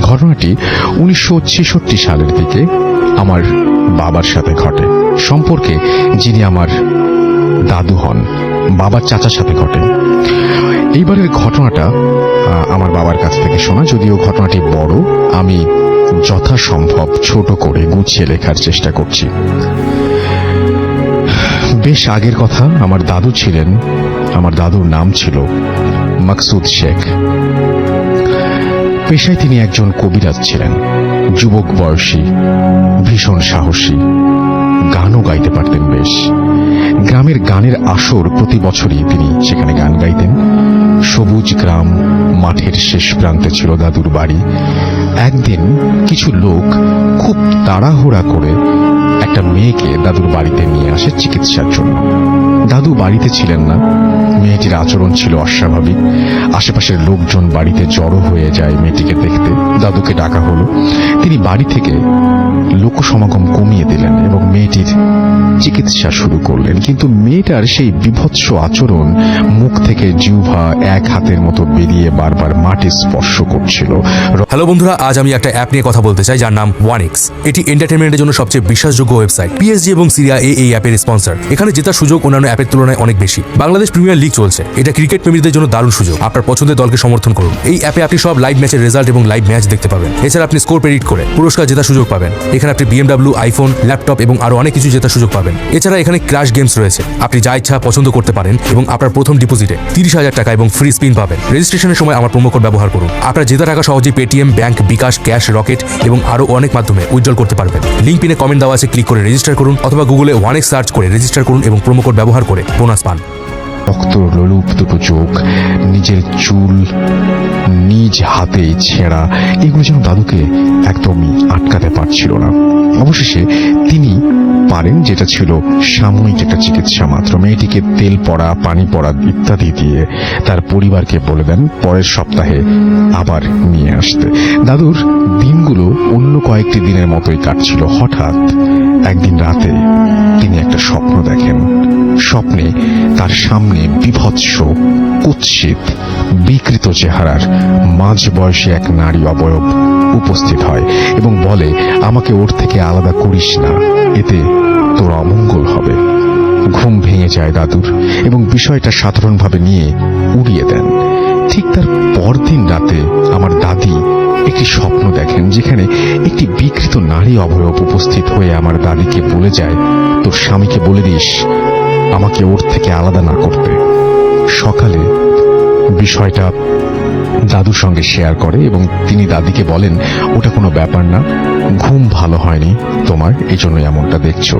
ঘটনাটি 1966 সালের দিকে আমার বাবার সাথে ঘটে। সম্পর্কে যিনি আমার দাদু হন, বাবার চাচার সাথে ঘটে। এইবারের ঘটনাটা আমার বাবার কাছ থেকে শোনা, যদিও ঘটনাটি বড়, আমি যথাসম্ভব ছোট করে গুছিয়ে লেখার চেষ্টা করছি। বেশ আগের কথা, আমার দাদুর নাম ছিল মাকসুদ শেখ। পেশায় তিনি একজন কবিরাজ ছিলেন, যুবক বয়সী, ভীষণ সাহসী, গানও গাইতে পারতেন বেশ। গ্রামের গানের আসর প্রতি বছরই তিনি সেখানে গান গাইতেন। সবুজ গ্রাম, মাঠের শেষ প্রান্তে ছিল দাদুর বাড়ি। একদিন কিছু লোক খুব তাড়াহুড়া করে একটা মেয়েকে দাদুর বাড়িতে নিয়ে আসে চিকিৎসার জন্য। দাদু বাড়িতে ছিলেন না, মেয়েটির আচরণ ছিল অস্বাভাবিক। আশেপাশের লোকজন বাড়িতে জড়ো হয়ে যায় মেয়েটিকে দেখতে। দাদুকে ডাকা হলো। তিনি বাড়ি থেকে লোকসমাগম কমিয়ে দিলেন এবং মেয়েটির চিকিৎসা শুরু করলেন। কিন্তু মেয়েটার সেই বিভৎস আচরণ, মুখ থেকে জিহ্বা এক হাতের মতো বেরিয়ে বারবার মাটি স্পর্শ করছিল। হ্যালো বন্ধুরা, আজ আমি একটা অ্যাপ নিয়ে কথা বলতে চাই যার নাম ওয়ানিক্স। এটি এন্টারটেনমেন্টের জন্য সবচেয়ে বিশ্বাসযোগ্য ওয়েবসাইট। পিএসজি এবং সিরিয়া এই অ্যাপের স্পন্সর। এখানে জেতার সুযোগ অন্যান্য অ্যাপের তুলনায় অনেক বেশি। বাংলাদেশ প্রিমিয়ার লিগ চলছে, এটা ক্রিকেট প্রেমীদের জন্য দারুণ সুযোগ। আপনার পছন্দের দলকে সমর্থন করুন। এই অ্যাপে আপনি সব লাইভ ম্যাচের রেজাল্ট এবং লাইভ ম্যাচ দেখতে পাবেন। এছাড়া আপনি স্কোর প্রেডিক্ট করে পুরস্কার জেতার সুযোগ পাবেন। এখানে আপনি BMW, আইফোন, ল্যাপটপ এবং আরো অনেক কিছু জেতার সুযোগ পাবেন। এছাড়া এখানে ক্র্যাশ গেমস রয়েছে, আপনি যা ইচ্ছা পছন্দ করতে পারেন এবং আপনার প্রথম ডিপোজিটে 30,000 টাকা এবং ফ্রি স্পিন পাবেন। রেজিস্ট্রেশনের সময় আমার প্রোমো কোড ব্যবহার করুন। আপনার জেতা টাকা সহজেই পেটিএম, ব্যাংক, বিকাশ, ক্যাশ, রকেট এবং আরো অনেক মাধ্যমে উইথড্রল করতে পারবেন। লিঙ্ক পিনে কমেন্ট দেওয়া আছে, ক্লিক করে রেজিস্টার করুন অথবা গুগলে ওয়ানিক্স সার্চ করে রেজিস্টার করুন এবং প্রোমো কোড ব্যবহার করে বোনাস পান। রক্ত লোলুপ দুটো চোখ, নিজের চুল নিজ হাতে ছেঁড়া, এগুলো যেন দাদুকে একদমই আটকাতে পারছিল না। অবশেষে তিনি পারেন, যেটা ছিল সাময়িক একটা চিকিৎসা মাত্র। মেয়েটিকে তেল পড়া, পানি পড়া ইত্যাদি দিয়ে তার পরিবারকে বলে দেন পরের সপ্তাহে আবার নিয়ে আসতে। দাদুর দিনগুলো অন্য কয়েকটি দিনের মতোই কাটছিল। হঠাৎ একদিন রাতে তিনি একটা স্বপ্ন দেখেন। স্বপ্নে তার সামনে বিভৎস, কুৎসিত, বিকৃত চেহারার মাঝ বয়সী এক নারী অবয়ব উপস্থিত হয় এবং বলে, আমাকে ওর থেকে আলাদা করিস না, এতে তোর অমঙ্গল হবে। ঘুম ভেঙে যায় দাদুর এবং বিষয়টা সাধারণভাবে নিয়ে উড়িয়ে দেন। ঠিক তার পরদিন রাতে আমার দাদি একটি স্বপ্ন দেখেন, যেখানে একটি বিকৃত নারী অবয়ব উপস্থিত হয়ে আমার দাদিকে বলে যায়, তোর স্বামীকে বলে দিস আমাকে ওর থেকে আলাদা না করতে। সকালে বিষয়টা দাদুর সঙ্গে শেয়ার করে এবং তিনি দাদিকে বলেন, ওটা কোনো ব্যাপার না, ঘুম ভালো হয়নি তোমার, এই জন্য এমনটা দেখছো।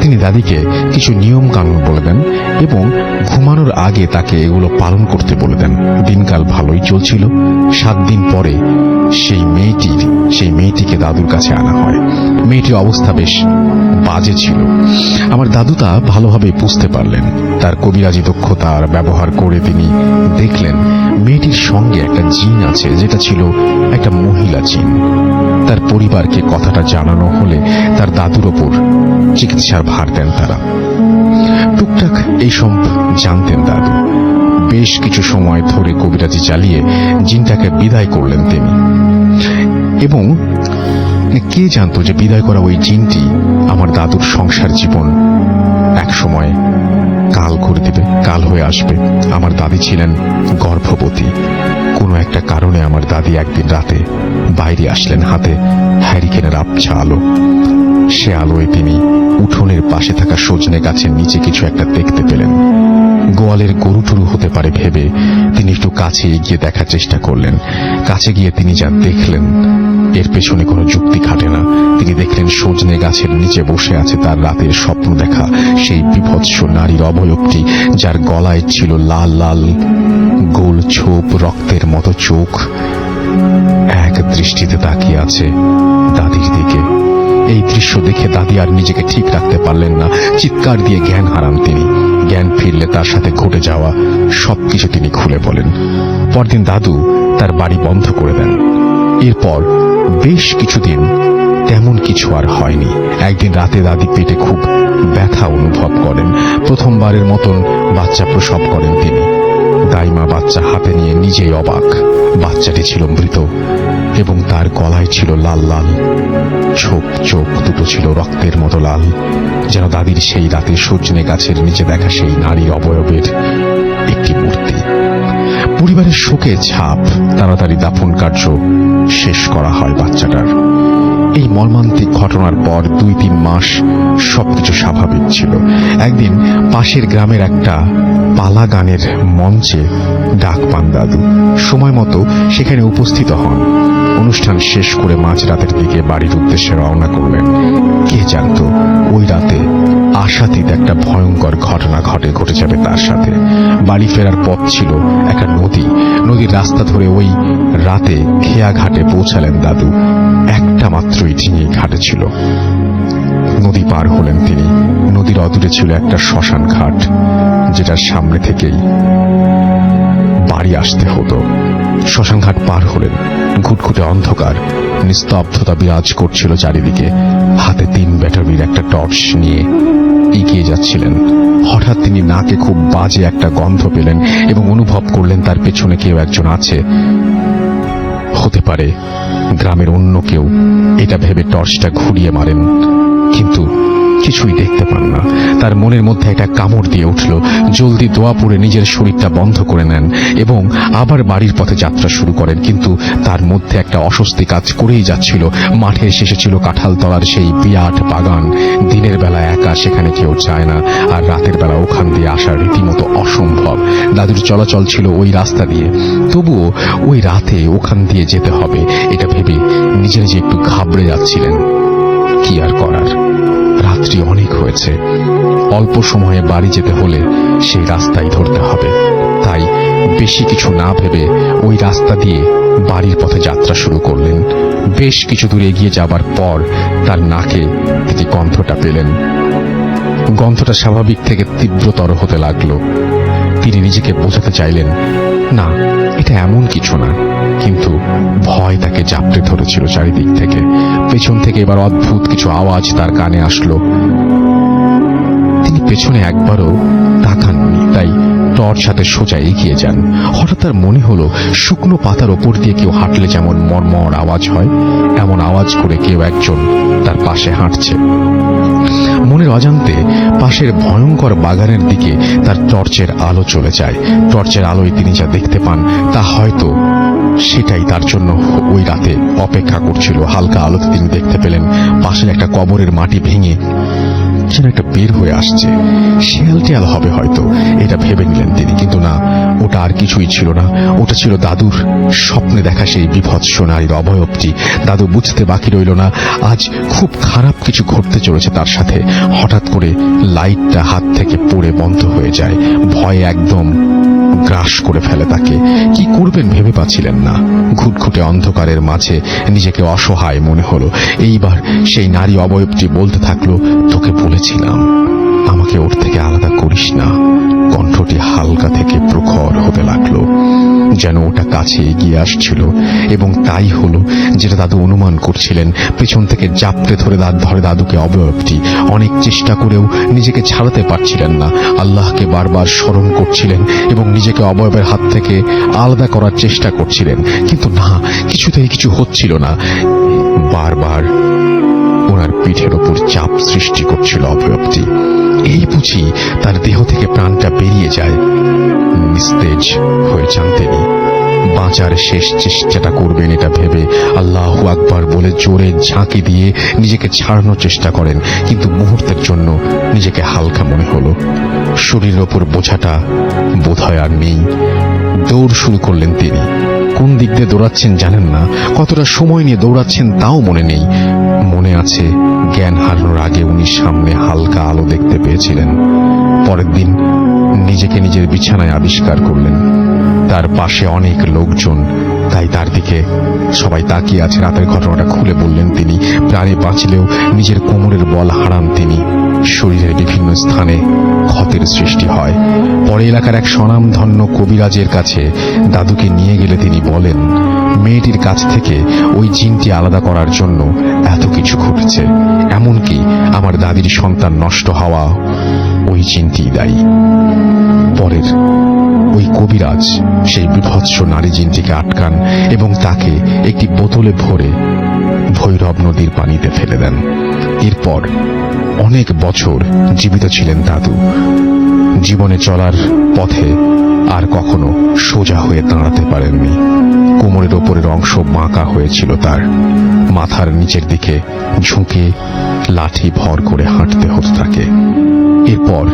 তিনি দাদিকে কিছু নিয়ম কানুন বলে দেন এবং ঘুমানোর আগে তাকে এগুলো পালন করতে বলে দেন। দিনকাল ভালোই চলছিল। 7 দিন পরে সেই মেয়েটিকে দাদুর কাছে আনা হয়। মেয়েটির অবস্থা বেশ বাজে ছিল। আমার দাদু তা ভালোভাবে বুঝতে পারলেন। তার কবিরাজি দক্ষতার ব্যবহার করে তিনি দেখলেন মেয়েটির সঙ্গে একটা জিন আছে, যেটা ছিল একটা মহিলা জিন। তার পরিবারকে কথাটা জানানো হলে তার দাদুর ওপর চিকিৎসার ভার দেন তারা। টুকটাক এইসব জানতেন দাদু। বেশ কিছু সময় ধরে কবিরাজি চালিয়ে জিনটাকে বিদায় করলেন তিনি। এবং কে জানতো যে বিদায় করা ওই জিনটি আমার দাদুর সংসার জীবন এক সময় কাল করে দিবে, কাল হয়ে আসবে। আমার দাদি ছিলেন গর্ভবতী। কোনো একটা কারণে আমার দাদি একদিন রাতে বাইরে আসলেন, হাতে হ্যারিকেনের আবছা আলো। সে আলোয় তিনি উঠোনের পাশে থাকা সজনে গাছের নিচে কিছু একটা দেখতে পেলেন। গোয়ালের গরু টরু হতে পারে ভেবে তিনি একটু কাছে এগিয়ে দেখার চেষ্টা করলেন। কাছে গিয়ে তিনি যা দেখলেন এর পেছনে কোনো যুক্তি খাটে না। তিনি দেখলেন সজনে গাছের নিচে বসে আছে তার রাতের স্বপ্ন দেখা সেই বিভৎস নারীর অবয়বটি, যার গলায় ছিল লাল লাল গোল ছোপ, রক্তের মতো চোখ, এক দৃষ্টিতে তাকিয়ে আছে দাদির দিকে। এই দৃশ্য দেখে দাদি আর নিজেকে ঠিক রাখতে পারলেন না। চিৎকার দিয়ে জ্ঞান হারান তিনি। জ্ঞান ফিরলে তার সাথে ঘটে যাওয়া সবকিছু তিনি খুলে বলেন। পরদিন দাদু তার বাড়ি বন্ধ করে দেন। এরপর বেশ কিছুদিন তেমন কিছু আর হয়নি। একদিন রাতে দাদি পেটে খুব ব্যথা অনুভব করেন। প্রথমবারের মতন বাচ্চা প্রসব করেন তিনি। দাইমা বাচ্চা হাতে নিয়ে নিজেই অবাক। বাচ্চাটি ছিল মৃত এবং তার গলায় ছিল লাল লাল ছোপ, চোখ দুটো ছিল রক্তের মতো লাল, যেন দাদির সেই রাতে সজনে গাছের নিচে দেখা সেই নারী অবয়বের একটি মূর্তি। পরিবারের শোকের ছাপ, তাড়াতাড়ি দাফন কার্য শেষ করা হয় বাচ্চাটার। এই মর্মান্তিক ঘটনার পর 2-3 মাস সবকিছু স্বাভাবিক ছিল। একদিন পাশের গ্রামের একটা পালা গানের মঞ্চে ডাক পান দাদু। সময় মতো সেখানে উপস্থিত হন। অনুষ্ঠান শেষ করে মাঝরাতের দিকে বাড়ির উদ্দেশ্যে রওনা করলেন। কে জানতো ওই রাতে আশাতীত একটা ভয়ঙ্কর ঘটনা ঘটে যাবে তার সাথে। বাড়ি ফেরার পথ ছিল একটা নদীর রাস্তা ধরে ওই রাতে খেয়া ঘাটে পৌঁছালেন দাদু। একটা মাত্রই ডিঙি ঘাটে ছিল। নদী পার হলেন তিনি। নদীর অদূরে ছিল একটা শ্মশান ঘাট, যেটার সামনে থেকেই বাড়ি আসতে হতো। শ্মশান ঘাট পার হলেন। ঘুটঘুটে অন্ধকার, নিস্তব্ধতা বিরাজ করছিল চারিদিকে। হাতে 3 ব্যাটারির একটা টর্চ নিয়ে এগিয়ে যাচ্ছিলেন। হঠাৎ তিনি নাকে খুব বাজে একটা গন্ধ পেলেন এবং অনুভব করলেন তার পেছনে কেউ একজন আছে। হতে পারে গ্রামের অন্য কেউ, এটা ভেবে টর্চটা ঘুরিয়ে মারেন, কিন্তু কিছুই দেখতে পান না। তার মনের মধ্যে একটা কামড় দিয়ে উঠল। জলদি দোয়া পড়ে নিজের শরীরটা বন্ধ করে নেন এবং আবার বাড়ির পথে যাত্রা শুরু করেন। কিন্তু তার মধ্যে একটা অস্বস্তি কাজ করেই যাচ্ছিল। মাঠের শেষে ছিল কাঁঠালতলার সেই বিরাট বাগান। দিনের বেলা একা সেখানে কেউ যায় না, আর রাতের বেলা ওখান দিয়ে আসা রীতিমতো অসম্ভব। দাদুর চলাচল ছিল ওই রাস্তা দিয়ে, তবুও ওই রাতে ওখান দিয়ে যেতে হবে এটা ভেবে নিজে একটু ঘাবড়ে যাচ্ছিলেন। কি আর করার, রাত্রি অনেক হয়েছে। অল্প সময়ে বাড়ি যেতে হলে সেই রাস্তাই ধরতে হবে। তাই বেশি কিছু না ভেবে ওই রাস্তা দিয়ে বাড়ির পথে যাত্রা শুরু করলেন। বেশ কিছু দূর এগিয়ে যাবার পর তার নাকে তিনি গন্ধটা পেলেন। গন্ধটা স্বাভাবিক থেকে তীব্রতর হতে লাগলো। তিনি নিজেকে বোঝাতে চাইলেন, না, এটা এমন কিছু না, কিন্তু ভয় তাকে জাপটে ধরেছিল চারিদিক থেকে। পেছন থেকে এবার অদ্ভুত কিছু আওয়াজ তার কানে আসলো। তিনি পেছনে একবারও তাকাননি, তাই টর্চ হাতে সোজা এগিয়ে যান। হঠাৎ তার মনে হলো শুকনো পাতার ওপর দিয়ে কেউ হাঁটলে যেমন মরমর আওয়াজ হয়, এমন আওয়াজ করে কেউ একজন তার পাশে হাঁটছে। মনের অজান্তে পাশের ভয়ঙ্কর বাগানের দিকে তার টর্চের আলো চলে যায়। টর্চের আলোয় তিনি যা দেখতে পান তা হয়তো সেটাই তার জন্য ওই রাতে অপেক্ষা করছিল। হালকা আলোতে তিনি দেখতে পেলেন পাশের একটা কবরের মাটি ভেঙে যেন একটা বের হয়ে আসছে। শিয়াল টিয়াল হবে হয়তো, এটা ভেবে নিলেন তিনি, কিন্তু না, ওটা আর কিছুই ছিল না। ওটা ছিল দাদুর স্বপ্নে দেখা সেই বিভৎস নারীর অবয়বটি। দাদু বুঝতে বাকি রইল না আজ খুব খারাপ কিছু ঘটতে চলেছে তার সাথে। হঠাৎ করে লাইটটা হাত থেকে পড়ে বন্ধ হয়ে যায়। ভয়ে একদম গ্রাস করে ফেলে তাকে। কি করবেন ভেবে পাচ্ছিলেন না। ঘুটঘুটে অন্ধকারের মাঝে নিজেকে অসহায় মনে হলো। এইবার সেই নারী অবয়বটি বলতে থাকলো, তোকে বলেছিলাম আমাকে ওর থেকে আলাদা করিস না। কণ্ঠটি হালকা থেকে প্রখর হতে লাগলো, যেন ওটা কাছে এগিয়ে আসছিল। এবং তাই হলো যেটা দাদু অনুমান করছিলেন। পেছন থেকে জাপটে ধরে দাদুকে অবয়বটি। অনেক চেষ্টা করেও নিজেকে ছাড়াতে পারছিলেন না। আল্লাহকে বারবার স্মরণ করছিলেন এবং নিজেকে অবয়বের হাত থেকে আলাদা করার চেষ্টা করছিলেন, কিন্তু না, কিছুতেই কিছু হচ্ছিল না। বারবার ওনার পিঠের ওপর চাপ সৃষ্টি করছিল অবয়বটি। এই বুঝি তার দেহ থেকে প্রাণটা বেরিয়ে যায়। নিস্তেজ হয়ে যান তিনি। বাঁচার শেষ চেষ্টাটা করবেন এটা ভেবে আল্লাহু আকবার বলে জোরে ঝাঁকি দিয়ে নিজেকে ছাড়ানোর চেষ্টা করেন, কিন্তু মুহূর্তের জন্য নিজেকে হালকা মনে হলো। শরীরের ওপর বোঝাটা বোধহয় আর নেই। দৌড় শুরু করলেন তিনি। কোন দিক দিয়ে দৌড়াচ্ছেন জানেন না, কতটা সময় নিয়ে দৌড়াচ্ছেন তাও মনে নেই। মনে আছে জ্ঞান হারানোর আগে উনি সামনে হালকা আলো দেখতে পেয়েছিলেন। পরের দিন নিজেকে নিজের বিছানায় আবিষ্কার করলেন। তার পাশে অনেক লোকজন, তাই তার দিকে সবাই তাকিয়ে আছে। রাতের ঘটনাটা খুলে বললেন তিনি। প্রাণে বাঁচলেও নিজের কোমরের বল হারান তিনি। শরীরের বিভিন্ন স্থানে ক্ষতের সৃষ্টি হয়। পরে এলাকার এক স্বনামধন্য কবিরাজের কাছে দাদুকে নিয়ে গেলে তিনি বলেন, মেয়েটির কাছ থেকে ওই জিনটি আলাদা করার জন্য এত কিছু ঘটেছে। এমনকি আমার দাদির সন্তান নষ্ট হওয়া ওই জিনটি দায়ী। পরের ওই কবিরাজ সেই বিভৎস নারী জিনটিকে আটকান এবং তাকে একটি বোতলে ভরে ভৈরব নদীর পানিতে ফেলে দেন। এরপর অনেক বছর জীবিত ছিলেন দাদু। জীবনে চলার পথে আর কখনো সোজা হয়ে দাঁড়াতে পারেননি। কোমরের ওপরের অংশ বাঁকা হয়েছিল তার। মাথার নিচের দিকে ঝুঁকে লাঠি ভর করে হাঁটতে হতো তাকে। এরপর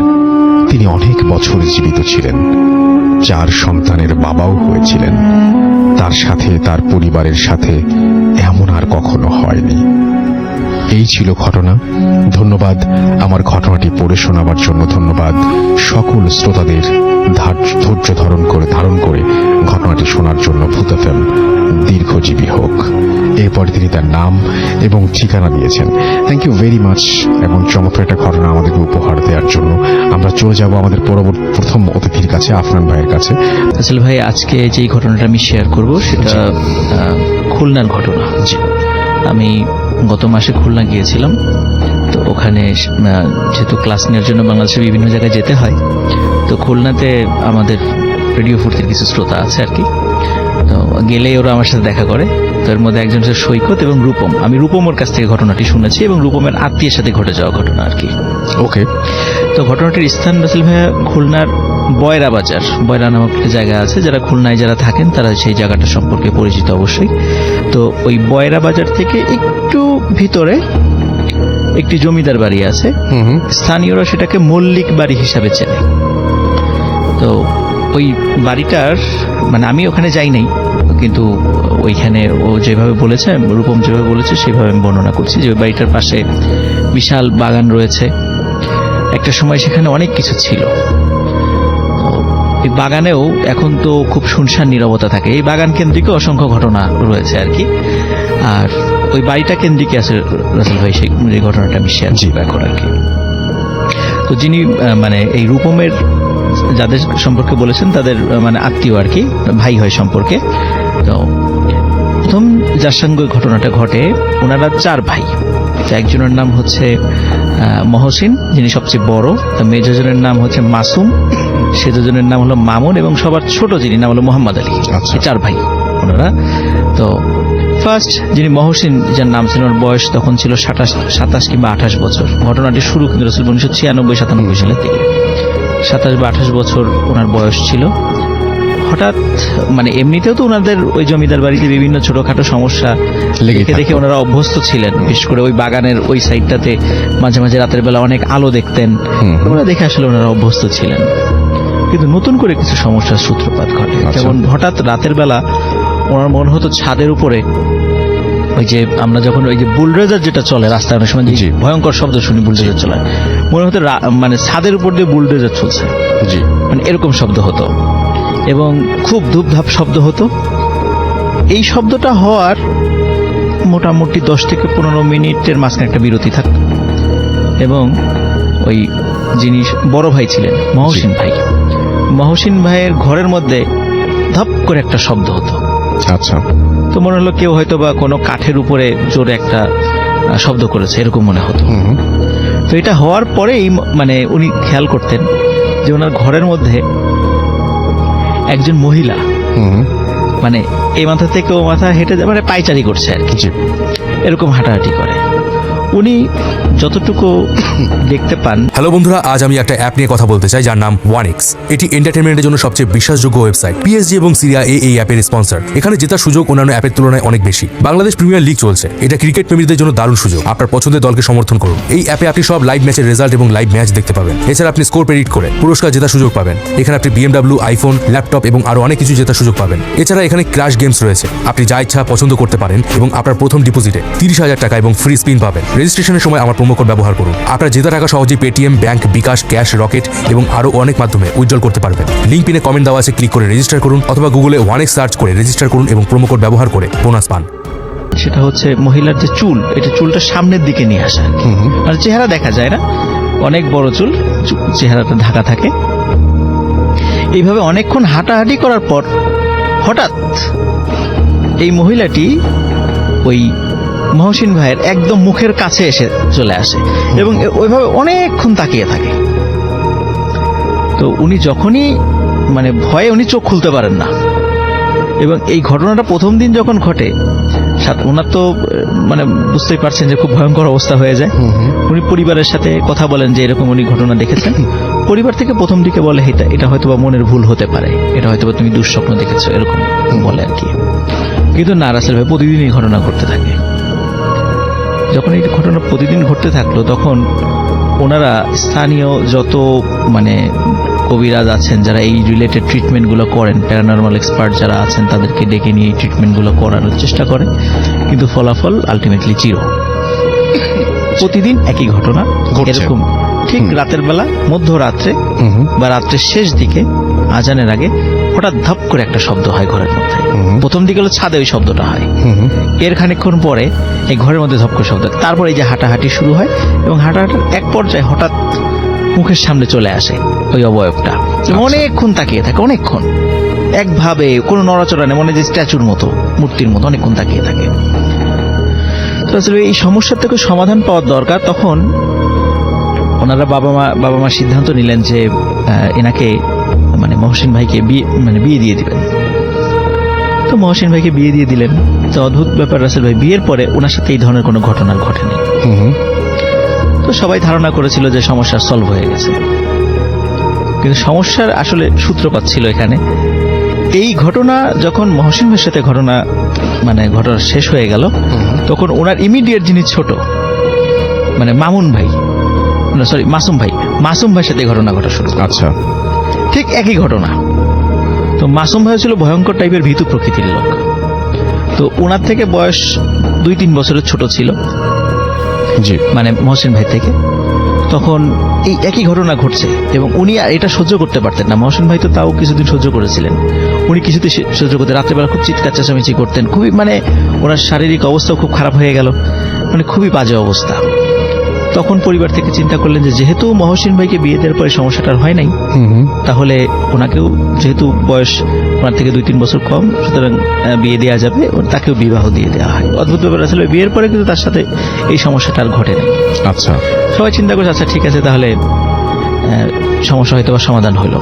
তিনি অনেক বছর জীবিত ছিলেন। 4 সন্তানের বাবাও হয়েছিলেন। তার সাথে তার পরিবারের সাথে এমন আর কখনো হয়নি। এই ছিল ঘটনা। ধন্যবাদ আমার ঘটনাটি পড়ে শোনাবার জন্য। ধন্যবাদ সকল শ্রোতাদের ধৈর্য ধারণ করে ঘটনাটি শোনার জন্য। ভূত এফএম দীর্ঘজীবী হোক। এরপর তিনি তার নাম এবং ঠিকানা দিয়েছেন। থ্যাংক ইউ ভেরি মাচ এবং চমৎকার একটা ঘটনা আমাদেরকে উপহার দেওয়ার জন্য। আমরা চলে যাব আমাদের প্রথম অতিথির কাছে, আফরান ভাইয়ের কাছে। আসলে ভাই, আজকে যেই ঘটনাটা আমি শেয়ার করব সেটা খুলনার ঘটনা। আমি গত মাসে খুলনা গিয়েছিলাম। তো ওখানে যেহেতু ক্লাস নেওয়ার জন্য বাংলাদেশের বিভিন্ন জায়গায় যেতে হয়, তো খুলনাতে আমাদের রেডিও ফুর্তির কিছু শ্রোতা আছে আর কি। তো গেলেই ওরা আমার সাথে দেখা করে। তো এর মধ্যে একজন হচ্ছে সৈকত এবং রূপম। আমি রূপমের কাছ থেকে ঘটনাটি শুনেছি এবং রূপমের আত্মীয়ের সাথে ঘটে যাওয়া ঘটনা আর কি। ওকে। তো ঘটনাটির স্থান রাসেল ভাইয়া খুলনার বয়রা বাজার। বয়রা নামক একটা জায়গা আছে, যারা খুলনায় যারা থাকেন তারা সেই জায়গাটা সম্পর্কে পরিচিত অবশ্যই। তো ওই বয়রা বাজার থেকে একটু ভিতরে একটি জমিদার বাড়ি আছে। স্থানীয়রা সেটাকে মল্লিক বাড়ি হিসাবে চেনে। তো ওই বাড়িটার মানে আমি ওখানে যাই নাই, কিন্তু ওইখানে ও যেভাবে বলেছে, রূপম যেভাবে বলেছে সেভাবে আমি বর্ণনা করছি যে ওই বাড়িটার পাশে বিশাল বাগান রয়েছে। একটা সময় সেখানে অনেক কিছু ছিল। এই বাগানেও এখন তো খুব শুনশান নীরবতা থাকে। এই বাগান কেন্দ্রিক অসংখ্য ঘটনা রয়েছে আর কি। আর ওই বাড়িটা কেন্দ্রিক আছে রাসেল ভাই, সেই যে ঘটনাটা আমি শেয়ার করব এখন আর কি। তো যিনি মানে এই রূপমের যাদের সম্পর্কে বলেছেন তাদের মানে আত্মীয় আর কি, ভাই হয় সম্পর্কে। তো প্রথম যার সঙ্গে ঘটনাটা ঘটে, ওনারা 4 ভাই। একজনের নাম হচ্ছে মহসিন, যিনি সবচেয়ে বড়। মেজজনের নাম হচ্ছে মাসুম, সেজজনের নাম হলো মামুন, এবং সবার ছোট যিনি নাম হলো মোহাম্মদ আলী। 4 ভাই ওনারা। তো ফার্স্ট যিনি মহসিন, যার নাম ছিল, ওর বয়স তখন ছিল 27 কিংবা 28 বছর। ঘটনাটি শুরু কিন্তু 1996-97 সালের থেকে। 27 বা 28 বছর ওনার বয়স ছিল। হঠাৎ মানে এমনিতেও তো ওনাদের ওই জমিদার বাড়িতে বিভিন্ন ছোটখাটো সমস্যা দেখে ওনারা অভ্যস্ত ছিলেন। বিশেষ করে ওই বাগানের ওই সাইডটাতে মাঝে মাঝে রাতের বেলা অনেক আলো দেখতেন। ওরা দেখে আসলে ওনারা অভ্যস্ত ছিলেন। কিন্তু নতুন করে কিছু সমস্যার সূত্রপাত ঘটে। যেমন হঠাৎ রাতের বেলা ওনার মনে হতো ছাদের উপরে ওই যে আমরা যখন ওই যে বুলডোজার যেটা চলে রাস্তায়, অনেক সময় যে ভয়ঙ্কর শব্দ শুনি বুলডোজার চলে, মনে হতো মানে ছাদের উপর দিয়ে বুলডোজার চলছে, মানে এরকম শব্দ হতো এবং খুব ধূপধাপ শব্দ হতো। এই শব্দটা হওয়ার মোটামুটি 10 থেকে 15 মিনিটের মাঝখানে একটা বিরতি থাকতো এবং ওই যিনি বড় ভাই ছিলেন মহসিন ভাইয়ের ঘরের মধ্যে ধপ করে একটা শব্দ হতো। আচ্ছা। তো মনে হলো কেউ হয়তো বা কোনো কাঠের উপরে জোরে একটা শব্দ করেছে, এরকম মনে হতো। তো এটা হওয়ার পরেই মানে উনি খেয়াল করতেন যে ওনার ঘরের মধ্যে একজন মহিলা মানে এই মাথা থেকে ও মাথা হেঁটে মানে পায়চারি করছে আর কি, এরকম হাঁটাহাঁটি করে। উনি যতটুকু দেখতে পান। হ্যালো বন্ধুরা, আজ আমি একটা অ্যাপ নিয়ে কথা বলতে চাই যার নাম 1x। এটি এন্টারটেনমেন্টের জন্য সবচেয়ে বিশ্বাসযোগ্য ওয়েবসাইট। পিএসজি এবং সিরিয়া এই অ্যাপের স্পন্সর। এখানে জেতার সুযোগ অন্যান্য অ্যাপের তুলনায় অনেক বেশি। বাংলাদেশ প্রিমিয়ার লিগ চলছে, এটা ক্রিকেট প্রেমীদের জন্য দারুণ সুযোগ। আপনার পছন্দের দলকে সমর্থন করুন। এই অ্যাপে আপনি সব লাইভ ম্যাচের রেজাল্ট এবং লাইভ ম্যাচ দেখতে পাবেন। এছাড়া আপনি স্কোর প্রেডিক্ট করে পুরস্কার জেতার সুযোগ পাবেন। এখানে আপনি BMW, আইফোন, ল্যাপটপ এবং আরো অনেক কিছু জেতার সুযোগ পাবেন। এছাড়া এখানে ক্র্যাশ গেমস রয়েছে, আপনি যা ইচ্ছা পছন্দ করতে পারেন এবং আপনার প্রথম ডিপোজিটে 30,000 টাকা এবং ফ্রি স্পিন পাবেন। রেজিস্ট্রেশনের সময় আমার প্রোমো কোড ব্যবহার করুন। আপনার জেতা টাকা সহজেই পেটিএম, ব্যাংক, বিকাশ, ক্যাশ, রকেট এবং আরো অনেক মাধ্যমে উইথড্রল করতে পারবেন। লিংক পিনে কমেন্ট দেওয়া আছে, ক্লিক করে রেজিস্টার করুন অথবা গুগলে 1x সার্চ করে রেজিস্টার করুন এবং প্রোমো কোড ব্যবহার করে বোনাস পান। সেটা হচ্ছে মহিলার যে চুল, এটা চুলটা সামনের দিকে নিয়ে আসা, মানে চেহারা দেখা যায় না, অনেক বড় চুল, চেহারাটা ঢাকা থাকে। এইভাবে অনেকক্ষণ হাঁটাহাঁটি করার পর হঠাৎ এই মহিলাটি ওই মহসিন ভাইয়ের একদম মুখের কাছে এসে চলে আসে এবং ওইভাবে অনেকক্ষণ তাকিয়ে থাকে। তো উনি যখনই মানে ভয়ে উনি চোখ খুলতে পারেন না। এবং এই ঘটনাটা প্রথম দিন যখন ঘটে, ওনার তো মানে বুঝতেই পারছেন যে খুব ভয়ঙ্কর অবস্থা হয়ে যায়। উনি পরিবারের সাথে কথা বলেন যে এরকম উনি ঘটনা দেখেছেন। পরিবার থেকে প্রথম দিকে বলে এটা হয়তো বা মনের ভুল হতে পারে, এটা হয়তো বা তুমি দুঃস্বপ্ন দেখেছো, এরকম বলে আর কি। কিন্তু না, রাসেল ভাই প্রতিদিন এই ঘটনা ঘটতে থাকে। যখন এই ঘটনা প্রতিদিন ঘটতে থাকলো, তখন ওনারা স্থানীয় যত মানে কবিরাজ আছেন যারা এই রিলেটেড ট্রিটমেন্টগুলো করেন, প্যারানর্মাল এক্সপার্ট যারা আছেন, তাদেরকে ডেকে নিয়ে এই ট্রিটমেন্টগুলো করানোর চেষ্টা করে, কিন্তু ফলাফল আলটিমেটলি জিরো। প্রতিদিন একই ঘটনা এরকম, ঠিক রাতের বেলা মধ্যরাত্রে বা রাত্রের শেষ দিকে আজানের আগে হঠাৎ ধাপ করে একটা শব্দ হয় ঘরের মধ্যে। প্রথম দিকে হলো ছাদে ওই শব্দটা হয়, এর খানিকক্ষণ পরে এই ঘরের মধ্যে ধপ করে শব্দ, তারপর এই যে হাঁটাহাঁটি শুরু হয় এবং হাঁটাহাঁটির এক পর্যায়ে হঠাৎ মুখের সামনে চলে আসে ওই অবয়বটা। অনেকক্ষণ তাকিয়ে থাকে, অনেকক্ষণ একভাবে, কোনো নড়াচড়া নেই, মনে যে স্ট্যাচুর মতো, মূর্তির মতো অনেকক্ষণ তাকিয়ে থাকে। তো আসলে এই সমস্যার থেকে সমাধান পাওয়ার দরকার। তখন ওনারা বাবা মা সিদ্ধান্ত নিলেন যে এনাকে মানে মহসিন ভাইকে বিয়ে দিয়ে দিবেন। তো মহসিন ভাইকে বিয়ে দিয়ে দিলেন। তো অদ্ভুত ব্যাপার, রাসেল ভাই বিয়ের পরে ওনার সাথে এই ধরনের কোনো ঘটনা ঘটেনি। তো সবাই ধারণা করেছিল যে সমস্যা সলভ হয়ে গেছে, কিন্তু সমস্যার আসলে সূত্রপাত ছিল এখানে। এই ঘটনা যখন মহসিন ভাইয়ের সাথে ঘটনা শেষ হয়ে গেল, তখন ওনার ইমিডিয়েট যিনি ছোট মানে মাসুম ভাইয়ের সাথে ঘটনা ঘটা শুরু। আচ্ছা, ঠিক একই ঘটনা। তো মাসুম ভাই ছিল ভয়ঙ্কর টাইপের ভীতু প্রকৃতির লোক। তো ওনার থেকে বয়স 2-3 বছরের ছোট ছিল, জি, মানে মহসিন ভাই থেকে। তখন এই একই ঘটনা ঘটছে এবং উনি আর এটা সহ্য করতে পারতেন না। মহসিন ভাই তো তাও কিছুদিন সহ্য করেছিলেন, উনি কিছুদিন সহ্য করতে, রাত্রেবেলা খুব চিৎকার চেঁচামেচি করতেন, খুবই মানে ওনার শারীরিক অবস্থাও খুব খারাপ হয়ে গেল, মানে খুবই বাজে অবস্থা। তখন পরিবার থেকে চিন্তা করলেন যে যেহেতু মহসিন ভাইকে বিয়ে দেওয়ার পরে সমস্যাটা হয় নাই, তাহলে ওনাকেও, যেহেতু বয়স ওনার থেকে 2-3 বছর কম, সুতরাং বিয়ে দেওয়া যাবে, তাকেও বিবাহ দিয়ে দেওয়া হয়। অদ্ভুত ব্যাপার আসলে বিয়ের পরে কিন্তু তার সাথে এই সমস্যাটা আর ঘটে নাই। আচ্ছা, সবাই চিন্তা করছে আচ্ছা ঠিক আছে, তাহলে সমস্যা হয়তো বা সমাধান হলো।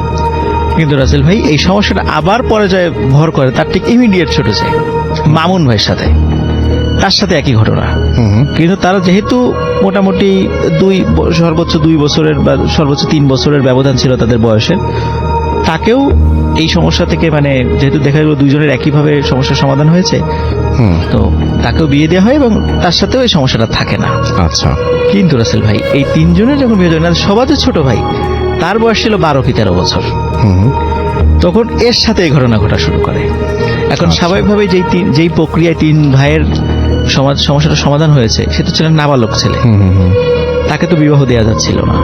কিন্তু রাসেল ভাই এই সমস্যাটা আবার পর্যায়ে ভর করে তার ঠিক ইমিডিয়েট ছোট চাই মামুন ভাইয়ের সাথে, তার সাথে একই ঘটনা। কিন্তু তারা যেহেতু মোটামুটি সর্বোচ্চ 2 বছরের বা সর্বোচ্চ 3 বছরের ব্যবধান ছিল তাদের বয়সের, তাকেও এই সমস্যা থেকে মানে যেহেতু দেখা গেল দুইজনের একইভাবে সমস্যার সমাধান হয়েছে, তো তাকেও বিয়ে দেওয়া হয় এবং তার সাথেও এই সমস্যাটা থাকে না। আচ্ছা, কিন্তু রাসেল ভাই এই 3 জনের যখন বিয়ে হয়, সবার যে ছোট ভাই তার বয়স ছিল 12 কি 13 বছর, তখন এর সাথে এই ঘটনা ঘটা শুরু করে। এখন স্বাভাবিকভাবে যেই প্রক্রিয়ায় 3 ভাইয়ের সমস্যাটা সমাধান হয়েছে, সে তো ছিলেন নাবালক ছেলে, তাকে তো বিবাহ দেওয়া যাচ্ছিল না।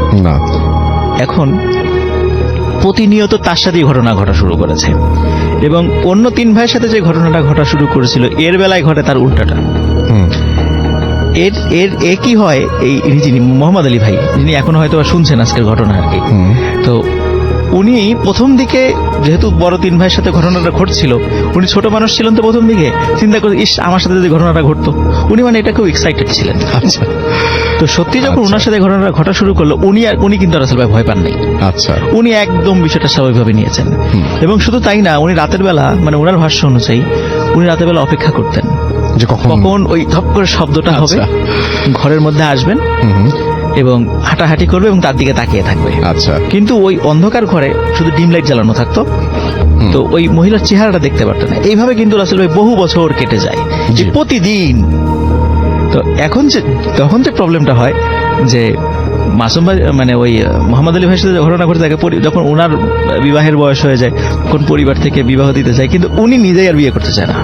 এখন প্রতিনিয়ত তার সাথেই ঘটনা ঘটা শুরু করেছে এবং অন্য 3 ভাইয়ের সাথে যে ঘটনাটা ঘটা শুরু করেছিল, এর বেলায় ঘটে তার উল্টাটা। এর কি হয়, যিনি মোহাম্মদ আলী ভাই, যিনি এখন হয়তো শুনছেন আজকের ঘটনা আর কি, তো উনি প্রথম দিকে যেহেতু বড় 3 ভাইয়ের সাথে ঘটনাটা ঘটছিল, উনি ছোট মানুষ ছিলেন, তো প্রথম দিকে চিন্তা করে ইস আমার সাথে যদি ঘটনাটা ঘটতো, উনি মানে এটা খুব এক্সাইটেড ছিলেন। আচ্ছা, তো সত্যি যখন ওনার সাথে ঘটনাটা ঘটা শুরু করলো, উনি কিন্তু রাসেল ভাই ভয় পান নাই। আচ্ছা, উনি একদম বিষয়টা স্বাভাবিকভাবে নিয়েছেন এবং শুধু তাই না, উনি রাতের বেলা মানে ওনার ভাষ্য অনুযায়ী উনি রাতের বেলা অপেক্ষা করতেন যে কখন ওই ধপ করে শব্দটা হবে, ঘরের মধ্যে আসবেন এবং হাঁটাহাঁটি করবে এবং তার দিকে তাকিয়ে থাকবে। আচ্ছা, কিন্তু ওই অন্ধকার ঘরে শুধু ডিম লাইট জ্বালানো থাকতো, তো ওই মহিলার চেহারাটা দেখতে পারতেন না। এইভাবে কিন্তু রাসেল ভাই বহু বছর কেটে যায় প্রতিদিন। তো তখন যে প্রবলেমটা হয় যে মাসুম ভাই মানে ওই মোহাম্মদ আলী ভাইয়ের সাথে ঘটনা ঘটে থাকে, যখন ওনার বিবাহের বয়স হয়ে যায়, তখন পরিবার থেকে বিবাহ দিতে চায়, কিন্তু উনি নিজেই আর বিয়ে করতে চায় না,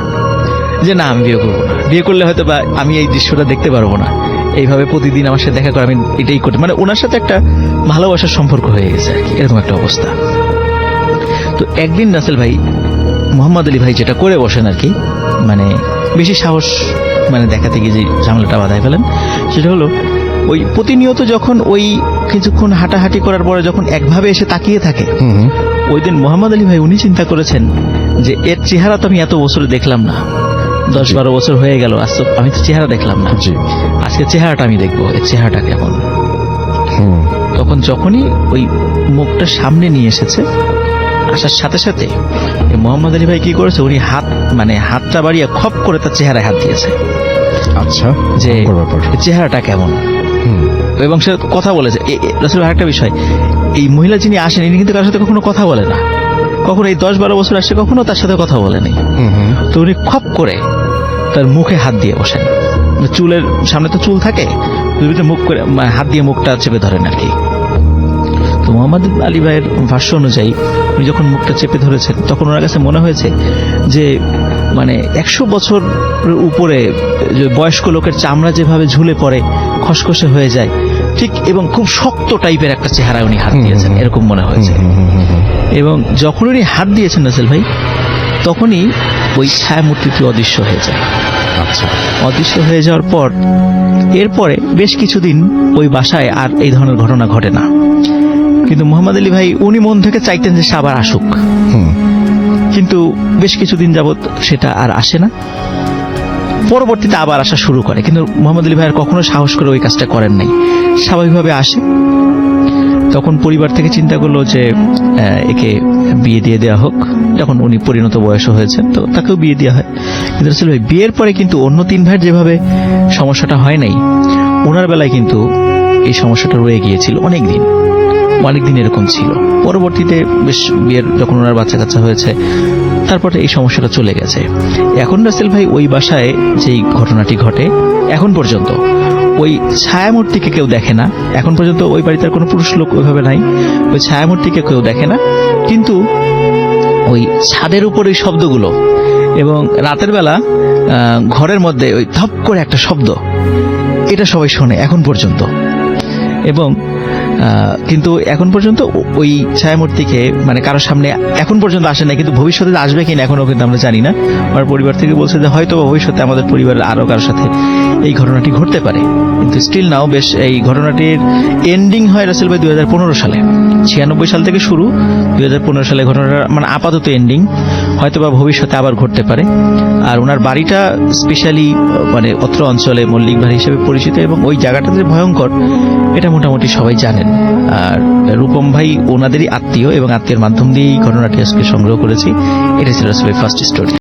যে না আমি বিয়ে করবো না, বিয়ে করলে হয়তো বা আমি এই দৃশ্যটা দেখতে পারবো না, এইভাবে প্রতিদিন আমার সাথে দেখা করে আমি এটাই করতে, মানে ওনার সাথে একটা ভালোবাসার সম্পর্ক হয়ে গেছে আর কি, এরকম একটা অবস্থা। তো একদিন রাসেল ভাই মোহাম্মদ আলী ভাই যেটা করে বসেন আর কি, মানে বেশি সাহস মানে দেখাতে গিয়ে যে ঝামেলাটা বাধায় ফেলেন, সেটা হলো ওই প্রতিনিয়ত যখন ওই কিছুক্ষণ হাঁটাহাঁটি করার পরে যখন একভাবে এসে তাকিয়ে থাকে, ওই দিন মোহাম্মদ আলী ভাই উনি চিন্তা করেছেন যে এর চেহারা তো আমি এত বছরে দেখলাম না, 10-12 বছর হয়ে গেল, আজ তো আমি তো চেহারা দেখলাম না, আজকে চেহারাটা আমি দেখবো, এর চেহারাটা কেমন। তখন যখনই ওই মুখটা সামনে নিয়ে এসেছে, আসার সাথে সাথে এই মোহাম্মদ আলী ভাই কি করেছে, উনি হাতটা বাড়িয়ে খপ করে তার চেহারায় হাত দিয়েছে, আচ্ছা, যে ভয়ঙ্কর ব্যাপার। চেহারাটা কেমন। হুম, এবং সে কথা বলেছে। রাসূল ভাই আরেকটা বিষয়, এই মহিলা যিনি আসেন ইনি কিন্তু কারোর সাথে কখনো কথা বলে না, কখনো এই 10-12 বছর আসছে কখনো তার সাথে কথা বলেনি। হুম, হুম। তো উনি খপ করে তার মুখে হাত দিয়ে বসেন, চুলের সামনে তো চুল থাকে, মুখ করে হাত দিয়ে মুখটা চেপে ধরেন আর কি। তো মোহাম্মদ আলী ভাইয়ের ভাষ্য অনুযায়ী উনি যখন মুখটা চেপে ধরেছেন তখন ওনার কাছে মনে হয়েছে যে 100 বছর উপরে যে বয়স্ক লোকের চামড়া যেভাবে ঝুলে পড়ে খসখসে হয়ে যায় ঠিক, এবং খুব শক্ত টাইপের একটা চেহারায় উনি হাত দিয়েছেন এরকম মনে হয়েছে। এবং যখন উনি হাত দিয়েছেন রাসেল ভাই, তখনই ওই ছায়ামূর্তিটি অদৃশ্য হয়ে যায়। আচ্ছা, অদৃশ্য হয়ে যাওয়ার পর এরপরে বেশ কিছুদিন ওই বাসায় আর এই ধরনের ঘটনা ঘটে না। কিন্তু মোহাম্মদ আলী ভাই উনি মন থেকে চাইতেন যে সে আবার আসুক, হুম, কিন্তু বেশ কিছুদিন যাবত সেটা আর আসে না। পরবর্তীতে আবার আসা শুরু করে, কিন্তু মোহাম্মদ আলী ভাই আর কখনো সাহস করে ওই কাজটা করেন নাই, স্বাভাবিকভাবে আসে। তখন পরিবার থেকে চিন্তা করলো যে একে বিয়ে দিয়ে দেওয়া হোক, যখন উনি পরিণত বয়স হয়েছে তো তাকেও বিয়ে দেওয়া হয়। কিন্তু রাসেল ভাই বিয়ের পরে কিন্তু অন্য 3 ভাইয়ের যেভাবে সমস্যাটা হয় নাই, ওনার বেলায় কিন্তু এই সমস্যাটা রয়ে গিয়েছিল অনেক দিন এরকম ছিল। পরবর্তীতে বেশ বিয়ের যখন ওনার বাচ্চা কাচ্চা হয়েছে তারপরে এই সমস্যাটা চলে গেছে। এখন রাসেল ভাই ওই বাসায় যেই ঘটনাটি ঘটে, এখন পর্যন্ত ওই ছায়ামূর্তিকে কেউ দেখে না। এখন পর্যন্ত ওই বাড়িতে আর কোনো পুরুষ লোক ওইভাবে নাই, ওই ছায়ামূর্তিকে কেউ দেখে না। কিন্তু ওই ছাদের উপর ওই শব্দগুলো, এবং রাতের বেলা ঘরের মধ্যে ওই ধপ করে একটা শব্দ, এটা সবাই শোনে এখন পর্যন্ত। এবং কিন্তু এখন পর্যন্ত ওই ছায়ামূর্তিকে কারোর সামনে এখন পর্যন্ত আসে না, কিন্তু ভবিষ্যতে আসবে কিনা এখনো কিন্তু আমরা জানি না। আমার পরিবার থেকে বলছে যে হয়তো ভবিষ্যতে আমাদের পরিবারের আরো কারোর সাথে এই ঘটনাটি ঘটতে পারে, কিন্তু স্টিল নাও বেশ এই ঘটনাটির এন্ডিং হয় রাসেল ভাই 2015 সালে। 96 সাল থেকে শুরু, 2015 সালে ঘটনাটা আপাতত এন্ডিং, হয়তো বা ভবিষ্যতে আবার ঘটতে পারে। আর ওনার বাড়িটা স্পেশালি অত্র অঞ্চলে মল্লিক বাড়ি হিসেবে পরিচিত, এবং ওই জায়গাটা যে ভয়ঙ্কর এটা মোটামুটি সবাই জানেন। আর রূপম ভাই ওনাদেরই আত্মীয়, এবং আত্মীয়ের মাধ্যম দিয়ে এই ঘটনাটি আজকে সংগ্রহ করেছি। এটা ছিল ফার্স্ট স্টোরি।